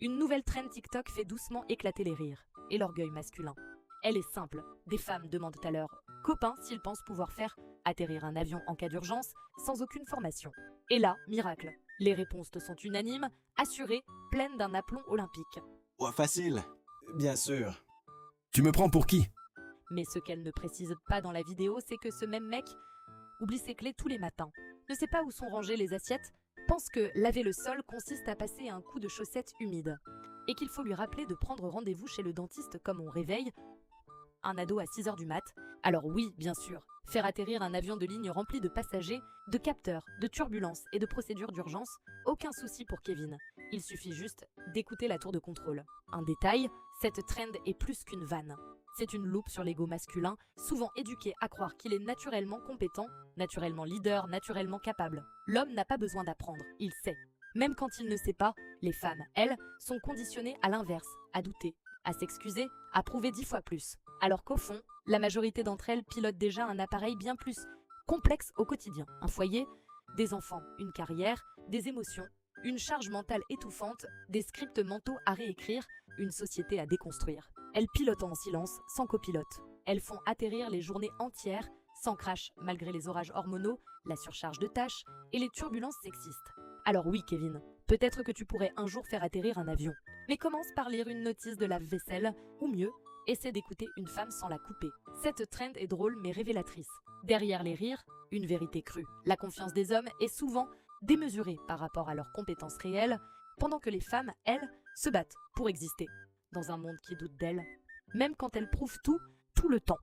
Une nouvelle trend TikTok fait doucement éclater les rires et l'orgueil masculin. Elle est simple, des femmes demandent à leurs copains s'ils pensent pouvoir faire atterrir un avion en cas d'urgence sans aucune formation. Et là, miracle, les réponses sont unanimes, assurées, pleines d'un aplomb olympique. Ouais, facile. Bien sûr. Tu me prends pour qui? Mais ce qu'elle ne précise pas dans la vidéo, c'est que ce même mec oublie ses clés tous les matins, ne sait pas où sont rangées les assiettes, pense que laver le sol consiste à passer un coup de chaussette humide, et qu'il faut lui rappeler de prendre rendez-vous chez le dentiste comme on réveille un ado à 6 h du mat. Alors oui, bien sûr, faire atterrir un avion de ligne rempli de passagers, de capteurs, de turbulences et de procédures d'urgence, aucun souci pour Kevin. Il suffit juste d'écouter la tour de contrôle. Un détail, cette trend est plus qu'une vanne. C'est une loupe sur l'ego masculin, souvent éduqué à croire qu'il est naturellement compétent, naturellement leader, naturellement capable. L'homme n'a pas besoin d'apprendre, il sait. Même quand il ne sait pas, les femmes, elles, sont conditionnées à l'inverse, à douter, à s'excuser, à prouver 10 fois plus. Alors qu'au fond, la majorité d'entre elles pilotent déjà un appareil bien plus complexe au quotidien. Un foyer, des enfants, une carrière, des émotions, une charge mentale étouffante, des scripts mentaux à réécrire, une société à déconstruire. Elles pilotent en silence, sans copilote. Elles font atterrir les journées entières, sans crash, malgré les orages hormonaux, la surcharge de tâches et les turbulences sexistes. Alors oui, Kevin, peut-être que tu pourrais un jour faire atterrir un avion. Mais commence par lire une notice de lave-vaisselle, ou mieux, essaie d'écouter une femme sans la couper. Cette trend est drôle mais révélatrice. Derrière les rires, une vérité crue. La confiance des hommes est souvent démesurée par rapport à leurs compétences réelles, pendant que les femmes, elles, se battent pour exister dans un monde qui doute d'elles, même quand elles prouvent tout le temps.